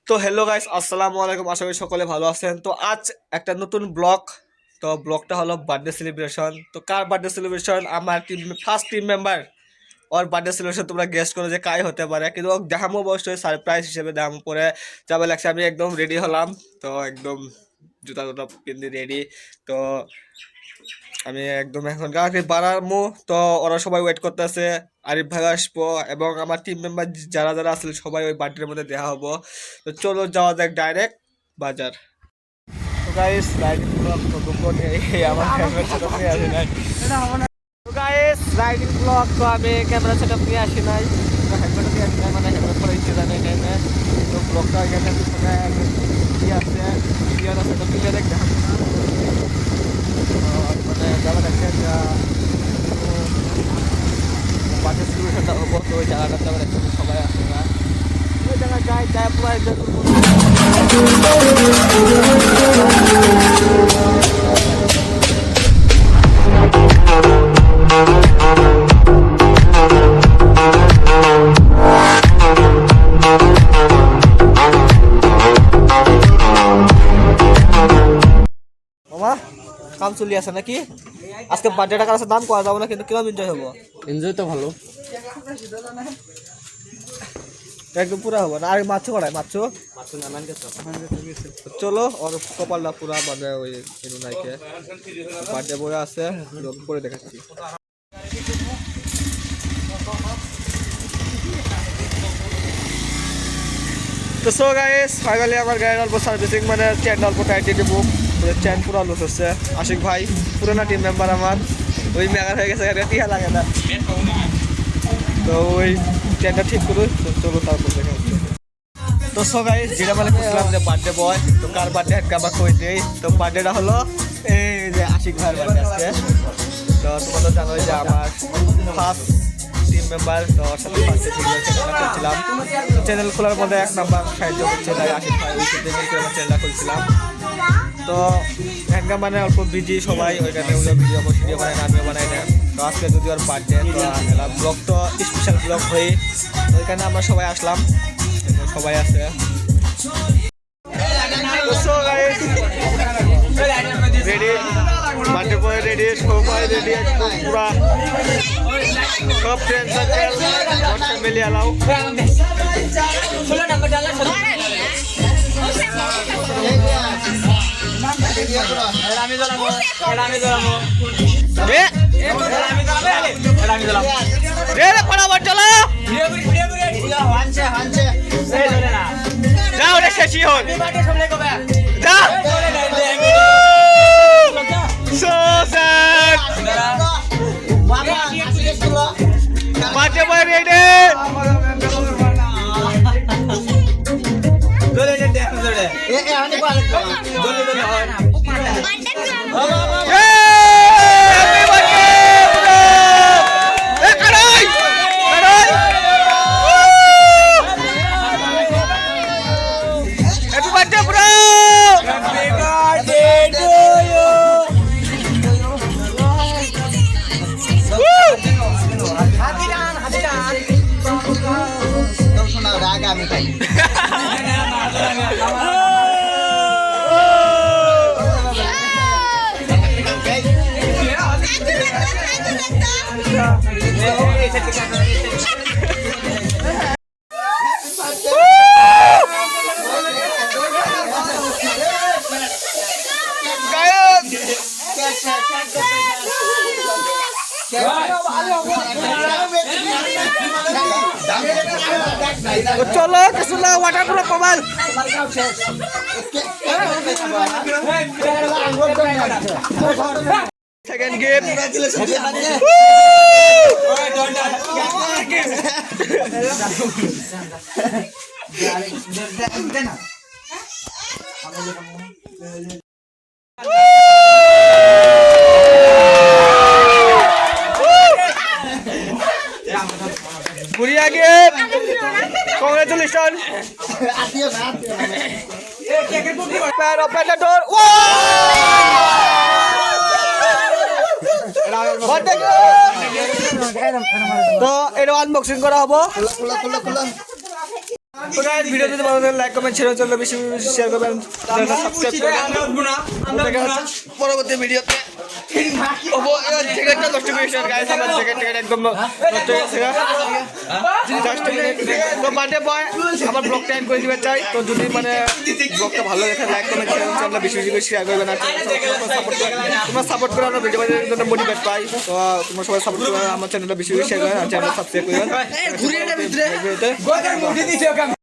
তো hello guys, আসসালামু আলাইকুম। আশা করি সকলে ভালো আছেন। তো আজ একটা নতুন ব্লগ। তো ব্লগটা হলো বার্থডে সেলিব্রেশন। তো কার বার্থডে সেলিব্রেশন? আমার ফার্স্ট টিম মেম্বার ওর বার্থডে সেলিব্রেশন। তোমরা গেস করো যে কাই হতে পারে, কিন্তু দেখামো অবশ্যই সারপ্রাইজ হিসেবে দেখামো। পরে যাবে লাগছে, আমি একদম রেডি হলাম। তো একদম জুতা টুতা পিন্দি রেডি। তো আমি একদম এখন গাড়ি বাড়ামো। তো ওরা সবাই ওয়েট করতেছে, আরিফ ভাই আসবো এবং আমার টিম মেম্বার যারা যারা আসলে সবাই ওই বার্থডের মধ্যে দেওয়া হবো। তো চলো যাওয়া যাক ডাইরেক্ট বাজার। তো গাইস রাইডিং ব্লগ তো দুপুর আমার ক্যামেরা সেটআপ নিয়ে আসি নাই। তো গাইস রাইডিং ব্লগ তো আমি ক্যামেরা সেটআপ নিয়ে আসি নাই, হেলমেট নিয়ে আসি নাই, মানে হেলমেট পরে ইচ্ছে জানে এখানে। তো ব্লগটা এখানে পিছনে কি আছে, ক্লিয়ার আছে, তো ক্লিয়ার দেখ মানে যারা দেখেন বাজেট সিচুয়েশনটা হবো। তো ওই জায়গাটা যারা দেখছেন সবাই আসে না, ওই জায়গায় যাই যায় পুরো এনজয় করবো। মামা কাম চলি আছে নাকি? আজকে বার্থডেটা কার আছে নাম করা যাবো না, কিন্তু কিরকম এনজয় হবো? এনজয় তো ভালো, একদম পুরা হবো না। আর মাছ করায় মাছ চলো, ওর কপালটা পুরা মানে ওই নাইকে বার্থডে বই আছে, করে দেখাচ্ছি। তো সো গাইস ফাইনালি আমার গাড়ির অল্প সার্ভিসিং মানে চেন অল্প টাইট দিয়ে দেবো। চেন পুরো লুজ হচ্ছে। আশিক ভাই পুরোনো টিম মেম্বার আমার, ওই মেগার হয়ে গেছে, টিয়া লাগে না। তো ওই চেনটা ঠিক করুন। তো চলো তারপর দেখা হচ্ছে। তো সো গাইস যেটা মানে বুঝলাম যে বার্থডে বয়, তো কার বার্থডে আজকে আবার কই দেই। তো বার্থডেটা হলো এই যে আশিক ভাইয়ের বার্থডে আজকে। তো তোমরা তো জানোই যে আমার ফার্স্ট টিম মেম্বার, তো ওর সাথে ফার্স্টে চ্যানেলটা খুলছিলাম। তো চ্যানেল খোলার মধ্যে এক নাম্বার সাহায্য করছে তাই আশিক ভাই, ওই চ্যানেলটা খুলছিলাম। তো একটা মানে অল্প বিজি সবাই, ওইখানে ভিডিও বানায় না, আমিও বানাই না। তো আজকে যদি ওর বার্থডে, তো ব্লগ তো স্পেশাল ব্লগ হয়ে ওইখানে আমরা সবাই আসলাম, সবাই আছে। রেডি বার্থডে বয় রেডি, সবাই রেডি, একদম পুরা সব ফ্রেন্ড সার্কেল ফ্যামিলি এলাও। শেষই হল যা বাজে বয় রেডি। চলো কিছু না, ওয়াটার পুরো কমাল। Second game Kuria game. Congratulations. Open the door. তো এটা আনবক্সিং করা হবো। তো গাইস ভিডিও যদি ভালো লাগে লাইক কমেন্ট শেয়ার বেশি বেশি শেয়ার করবেন চ্যানেলটা সাবস্ক্রাইব করবেন দেখা হচ্ছে পরবর্তী ভিডিওতে ওবো জ্যাকেটটা নষ্ট করে শেয়ার গাইস আমার জ্যাকেট একদম নষ্ট হয়ে গেছে জাস্ট তো বার্থডে বয় আমার ব্লগটা এন্ড করে দিতে চাই তো যদি মানে ব্লগটা ভালো লাগে লাইক কমেন্ট শেয়ার চ্যানেলটা বেশি বেশি শেয়ার করবেন আর তোমরা সাপোর্ট করে আমরা ভিডিও বানানোর জন্য মোটিভেট পাই তো তোমরা সবাই সাপোর্ট করে আমার চ্যানেলটা বেশি বেশি শেয়ার করবেন আর চ্যানেলটা সাবস্ক্রাইব করবেন